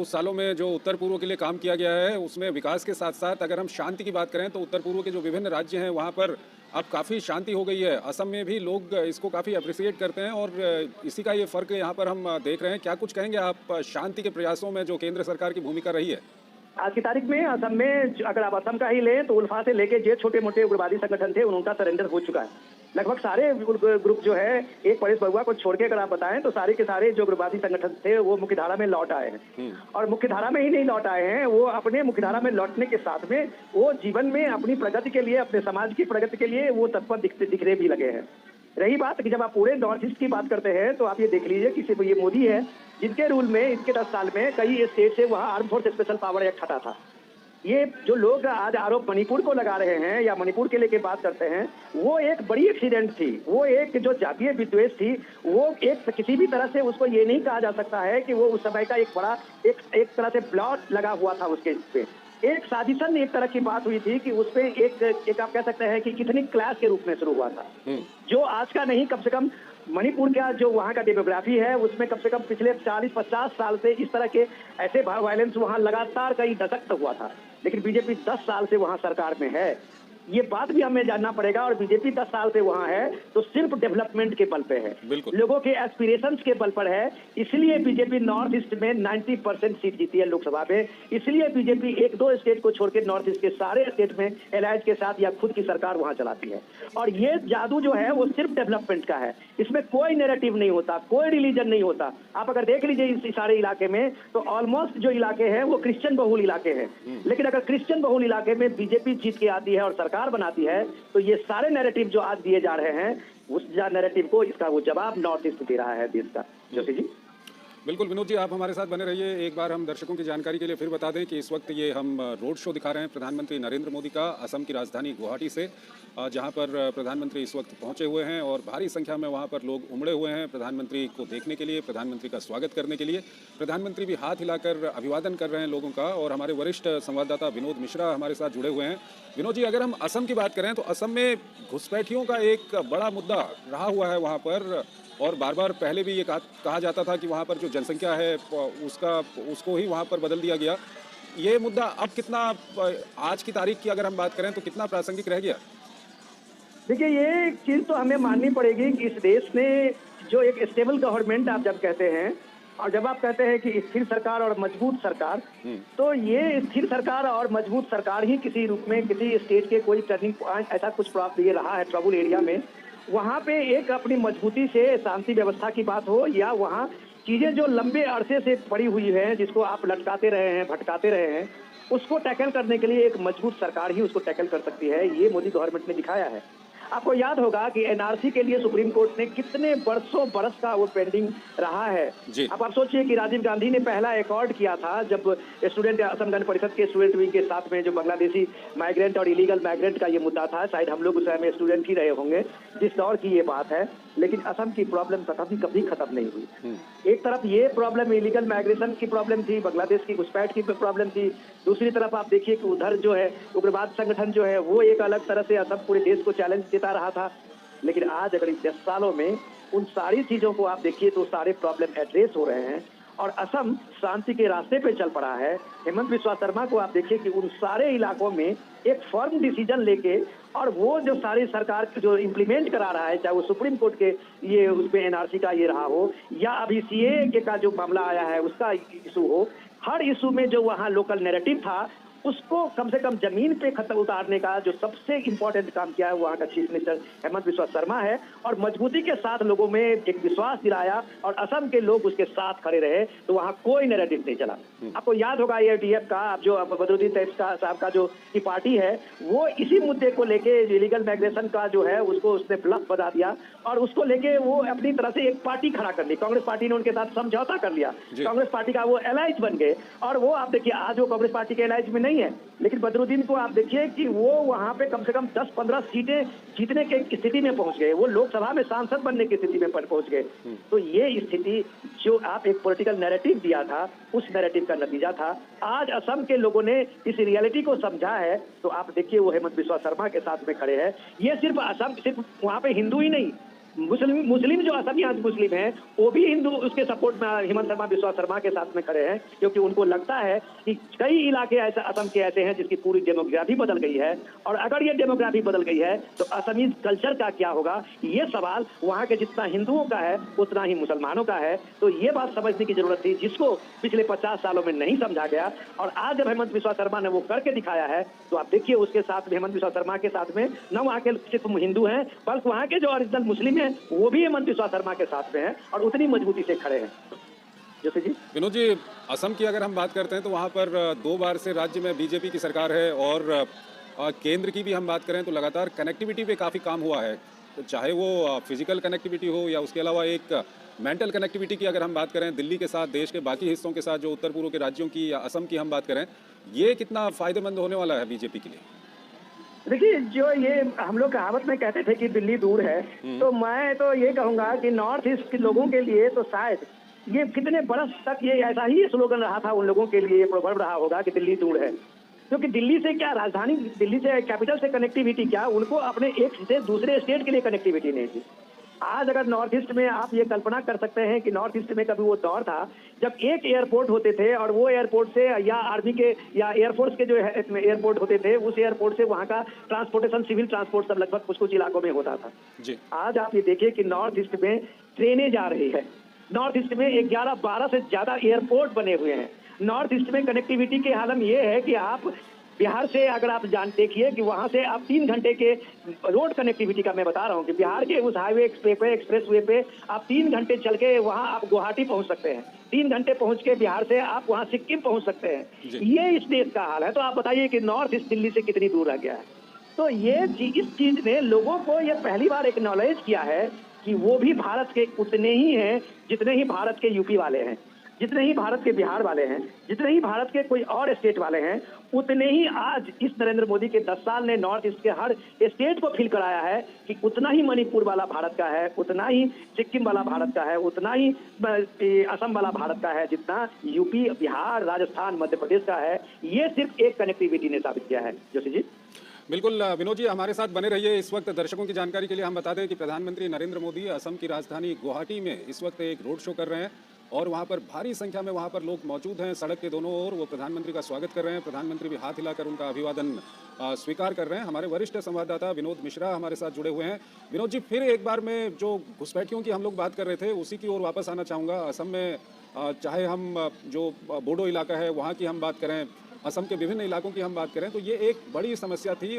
कुछ सालों में जो उत्तर पूर्व के लिए काम किया गया है उसमें विकास के साथ साथ अगर हम शांति की बात करें तो उत्तर पूर्व के जो विभिन्न राज्य हैं वहाँ पर अब काफ़ी शांति हो गई है। असम में भी लोग इसको काफ़ी अप्रिसिएट करते हैं और इसी का ये फ़र्क यहाँ पर हम देख रहे हैं। क्या कुछ कहेंगे आप शांति के प्रयासों में जो केंद्र सरकार की भूमिका रही है? आज की तारीख में असम में अगर आप असम का ही लें तो उल्फा से लेके जो छोटे मोटे उग्रवादी संगठन थे उनका सरेंडर हो चुका है। लगभग सारे ग्रुप जो है, एक परेश बरुआ को छोड़ के अगर आप बताएं तो सारे के सारे जो उग्रवादी संगठन थे वो मुख्यधारा में लौट आए हैं। और मुख्यधारा में ही नहीं लौट आए हैं, वो अपने मुख्यधारा में लौटने के साथ में वो जीवन में अपनी प्रगति के लिए, अपने समाज की प्रगति के लिए वो तत्पर दिखने भी लगे हैं। रही बात कि जब आप पूरे नॉर्थ ईस्ट की बात करते हैं तो आप ये देख लीजिए कि सिर्फ ये मोदी है जिनके रूल में इनके 10 साल में कई स्टेट से वहाँ arm force special power act हटा था। ये जो लोग आज आरोप मणिपुर को लगा रहे हैं या मणिपुर के लेके बात करते हैं, वो एक बड़ी एक्सीडेंट थी, वो एक जो जातीय विद्वेष थी, वो एक किसी भी तरह से उसको ये नहीं कहा जा सकता है कि वो उस समय का एक बड़ा एक तरह से ब्लॉट लगा हुआ था उसके पे। एक साजिशन एक तरह की बात हुई थी कि उसपे एक आप कह सकते हैं कि कितनी क्लास के रूप में शुरू हुआ था, जो आज का नहीं, कम से कम मणिपुर का जो वहाँ का डेमोग्राफी है उसमें कम से कम पिछले 40-50 साल से इस तरह के ऐसे वायलेंस वहाँ लगातार कई दशक तक हुआ था। लेकिन बीजेपी 10 साल से वहाँ सरकार में है, ये बात भी हमें जानना पड़ेगा। और बीजेपी 10 साल से वहाँ है तो सिर्फ डेवलपमेंट के बल पे है, लोगों के एस्पिरेशंस के बल पर है। इसलिए बीजेपी नॉर्थ ईस्ट में 90% सीट जीती है लोकसभा में। इसलिए बीजेपी 1-2 स्टेट को छोड़ के नॉर्थ ईस्ट के सारे स्टेट में एलायंस के साथ या खुद की सरकार वहाँ चलाती है। और ये जादू जो है वो सिर्फ डेवलपमेंट का है, इसमें कोई नैरेटिव नहीं होता, कोई रिलीजन नहीं होता। आप अगर देख लीजिए इस सारे इलाके में तो ऑलमोस्ट जो इलाके हैं वो क्रिश्चियन बहुल इलाके हैं। लेकिन अगर क्रिश्चियन बहुल इलाके में बीजेपी जीत के आती है और सरकार बनाती है तो ये सारे नैरेटिव जो आज दिए जा रहे हैं उस नैरेटिव को इसका वो जवाब नॉर्थ ईस्ट दे रहा है देश का। जोशी जी बिल्कुल। विनोद जी आप हमारे साथ बने रहिए। एक बार हम दर्शकों की जानकारी के लिए फिर बता दें कि इस वक्त ये हम रोड शो दिखा रहे हैं प्रधानमंत्री नरेंद्र मोदी का असम की राजधानी गुवाहाटी से, जहां पर प्रधानमंत्री इस वक्त पहुंचे हुए हैं और भारी संख्या में वहां पर लोग उमड़े हुए हैं प्रधानमंत्री को देखने के लिए, प्रधानमंत्री का स्वागत करने के लिए। प्रधानमंत्री भी हाथ हिलाकर अभिवादन कर रहे हैं लोगों का। और हमारे वरिष्ठ संवाददाता विनोद मिश्रा हमारे साथ जुड़े हुए हैं। विनोद जी, अगर हम असम की बात करें तो असम में घुसपैठियों का एक बड़ा मुद्दा रहा हुआ है वहाँ पर, और बार बार पहले भी ये कहा जाता था कि वहाँ पर जो जनसंख्या है उसको ही वहाँ पर बदल दिया गया। ये मुद्दा अब कितना, आज की तारीख की अगर हम बात करें तो कितना प्रासंगिक रह गया? देखिए, ये एक चीज तो हमें माननी पड़ेगी कि इस देश में जो एक स्टेबल गवर्नमेंट आप जब कहते हैं और जब आप कहते हैं कि स्थिर सरकार और मजबूत सरकार, तो ये स्थिर सरकार और मजबूत सरकार ही किसी रूप में किसी स्टेट के कोई टर्निंग पॉइंट ऐसा कुछ प्राप्त ये रहा है ट्रबल एरिया में। वहाँ पे एक अपनी मजबूती से शांति व्यवस्था की बात हो या वहाँ चीजें जो लंबे अरसे से पड़ी हुई है जिसको आप लटकाते रहे हैं, भटकाते रहे हैं, उसको टैकल करने के लिए एक मजबूत सरकार ही उसको टैकल कर सकती है। ये मोदी गवर्नमेंट ने दिखाया है। आपको याद होगा कि एनआरसी के लिए सुप्रीम कोर्ट ने कितने बरस का वो पेंडिंग रहा है। अब आप सोचिए कि राजीव गांधी ने पहला एकॉर्ड किया था जब स्टूडेंट असम गण परिषद के स्टूडेंट विंग के साथ में जो बांग्लादेशी माइग्रेंट और इलीगल माइग्रेंट का ये मुद्दा था, शायद हम लोग उस समय स्टूडेंट ही रहे होंगे जिस दौर की ये बात है। लेकिन असम की प्रॉब्लम कभी खत्म नहीं हुई। एक तरफ ये प्रॉब्लम इलीगल माइग्रेशन की प्रॉब्लम थी, बांग्लादेश की घुसपैठ की प्रॉब्लम थी, दूसरी तरफ आप देखिए कि उधर जो है उग्रवाद संगठन जो है वो एक अलग तरह से असम पूरे देश को चैलेंज देता रहा था। लेकिन आज अगर इस 10 सालों में उन सारी चीजों को आप देखिए तो सारे प्रॉब्लम एड्रेस हो रहे हैं और असम शांति के रास्ते पे चल पड़ा है। हेमंत बिस्वा शर्मा को आप देखिए कि उन सारे इलाकों में एक फर्म डिसीजन लेके और वो जो सारी सरकार जो इम्प्लीमेंट करा रहा है, चाहे वो सुप्रीम कोर्ट के ये उसमें एनआरसी का ये रहा हो या अभी सीए का जो मामला आया है उसका इशू हो, हर इशू में जो वहाँ लोकल नैरेटिव था उसको कम से कम जमीन पे खत्म उतारने का जो सबसे इम्पोर्टेंट काम किया है वहाँ का चीफ मिनिस्टर हेमंत बिस्वा शर्मा है। और मजबूती के साथ लोगों में एक विश्वास दिलाया और असम के लोग उसके साथ खड़े रहे तो वहाँ कोई नैरेटिव नहीं चला। आपको याद होगा एडीएफ का जो बदरुद्दीन तैयब साहब का जो की पार्टी है वो इसी मुद्दे को लेके इलीगल माइग्रेशन का जो है उसको उसने ब्लफ बता दिया और उसको लेके वो अपनी तरह से एक पार्टी खड़ा कर ली। कांग्रेस पार्टी ने उनके साथ समझौता कर लिया, कांग्रेस पार्टी का वो एलायंस बन गए और वो आप देखिए आज वो कांग्रेस पार्टी के एलायंस में नहीं है। लेकिन बदरुद्दीन को आप देखिए कि वो वहां पे कम से कम 10-15 सीटें जीतने की स्थिति में पहुंच गए, वो लोकसभा में सांसद बनने की स्थिति में पहुंच गए। तो ये स्थिति जो आप एक पॉलिटिकल नैरेटिव दिया था उस नैरेटिव का नतीजा था। आज असम के लोगों ने इस रियलिटी को समझा है तो आप देखिए वो हेमंत बिस्वा शर्मा के साथ में खड़े हैं। ये सिर्फ असम, सिर्फ वहां पे हिंदू ही नहीं, मुस्लिम मुस्लिम जो असमी आज मुस्लिम हैं वो भी हिंदू उसके सपोर्ट में हेमंत शर्मा बिस्वा शर्मा के साथ में खड़े हैं, क्योंकि उनको लगता है कि कई इलाके ऐसे असम के ऐसे हैं जिसकी पूरी डेमोग्राफी बदल गई है, और अगर ये डेमोग्राफी बदल गई है तो असमी कल्चर का क्या होगा, ये सवाल वहाँ के जितना हिंदुओं का है उतना ही मुसलमानों का है। तो ये बात समझने की जरूरत थी जिसको पिछले 50 सालों में नहीं समझा गया, और आज जब हेमंत बिस्वा शर्मा ने वो करके दिखाया है तो आप देखिए उसके साथ में हेमंत बिस्वा शर्मा के साथ में न वहाँ के सिर्फ हिंदू हैं बल्कि वहाँ के जो ओरिजिनल मुस्लिम हैं वो भी हेमंत बिस्वा शर्मा के साथ में हैं और उतनी मजबूती से खड़े हैं। जैसे जी विनोद जी, असम की अगर हम बात करते हैं तो वहाँ पर 2 बार से राज्य में बीजेपी की सरकार है, और केंद्र की भी हम बात करें तो लगातार कनेक्टिविटी पे काफ़ी काम हुआ है, तो चाहे वो फिजिकल कनेक्टिविटी हो या उसके अलावा एक मेंटल कनेक्टिविटी की अगर हम बात करें दिल्ली के साथ, देश के बाकी हिस्सों के साथ, जो उत्तर पूर्व के राज्यों की या असम की हम बात करें, ये कितना फ़ायदेमंद होने वाला है बीजेपी के लिए? देखिए, जो ये हम लोग कहावत में कहते थे कि दिल्ली दूर है, तो मैं तो ये कहूंगा कि नॉर्थ ईस्ट के लोगों के लिए तो शायद ये कितने बरस तक ये ऐसा ही स्लोगन रहा था, उन लोगों के लिए ये प्रोवर्ब रहा होगा कि दिल्ली दूर है, क्योंकि दिल्ली से क्या, राजधानी दिल्ली से, कैपिटल से कनेक्टिविटी क्या, उनको अपने एक से दूसरे स्टेट के लिए कनेक्टिविटी नहीं थी। आज अगर नॉर्थ ईस्ट में आप ये कल्पना कर सकते हैं कि नॉर्थ ईस्ट में कभी वो दौर था जब एक एयरपोर्ट होते थे, और वो एयरपोर्ट से या आर्मी के या एयरफोर्स के जो एयरपोर्ट होते थे उस एयरपोर्ट से वहाँ का ट्रांसपोर्टेशन, सिविल ट्रांसपोर्ट सब लगभग कुछ कुछ इलाकों में होता था। जी। आज आप ये देखिए कि नॉर्थ ईस्ट में ट्रेनें जा रही है, नॉर्थ ईस्ट में 11-12 से ज्यादा एयरपोर्ट बने हुए हैं। नॉर्थ ईस्ट में कनेक्टिविटी के हालत ये है कि आप बिहार से अगर आप देखिए कि वहां से आप 3 घंटे के रोड कनेक्टिविटी का मैं बता रहा हूँ कि बिहार के उस हाईवे पे एक्सप्रेस वे पे आप 3 घंटे चल के वहां आप गुवाहाटी पहुंच सकते हैं, 3 घंटे पहुंच के बिहार से आप वहां सिक्किम पहुंच सकते हैं। ये इस देश का हाल है, तो आप बताइए कि नॉर्थ ईस्ट दिल्ली से कितनी दूर रह गया है। तो ये इस चीज ने लोगों को ये पहली बार एक्नॉलेज किया है कि वो भी भारत के उतने ही हैं जितने ही भारत के यूपी वाले हैं, जितने ही भारत के बिहार वाले हैं, जितने ही भारत के कोई और स्टेट वाले हैं, उतने ही आज इस नरेंद्र मोदी के 10 साल ने नॉर्थ ईस्ट के हर स्टेट को फील कराया है कि उतना ही मणिपुर वाला भारत का है, उतना ही सिक्किम वाला भारत का है, उतना ही असम वाला भारत का है जितना यूपी, बिहार, राजस्थान, मध्य प्रदेश का है। ये सिर्फ एक कनेक्टिविटी ने साबित किया है। जोशी जी बिल्कुल विनोद जी, हमारे साथ बने रहिए। इस वक्त दर्शकों की जानकारी के लिए हम बता दें कि प्रधानमंत्री नरेंद्र मोदी असम की राजधानी गुवाहाटी में इस वक्त एक रोड शो कर रहे हैं, और वहां पर भारी संख्या में वहां पर लोग मौजूद हैं। सड़क के दोनों ओर वो प्रधानमंत्री का स्वागत कर रहे हैं, प्रधानमंत्री भी हाथ हिलाकर उनका अभिवादन स्वीकार कर रहे हैं। हमारे वरिष्ठ संवाददाता विनोद मिश्रा हमारे साथ जुड़े हुए हैं। विनोद जी, फिर एक बार में जो घुसपैठियों की हम लोग बात कर रहे थे उसी की ओर वापस आना चाहूँगा। असम में चाहे हम जो बोडो इलाका है वहाँ की हम बात करें, असम के विभिन्न इलाकों की हम बात करें, तो ये एक बड़ी समस्या थी।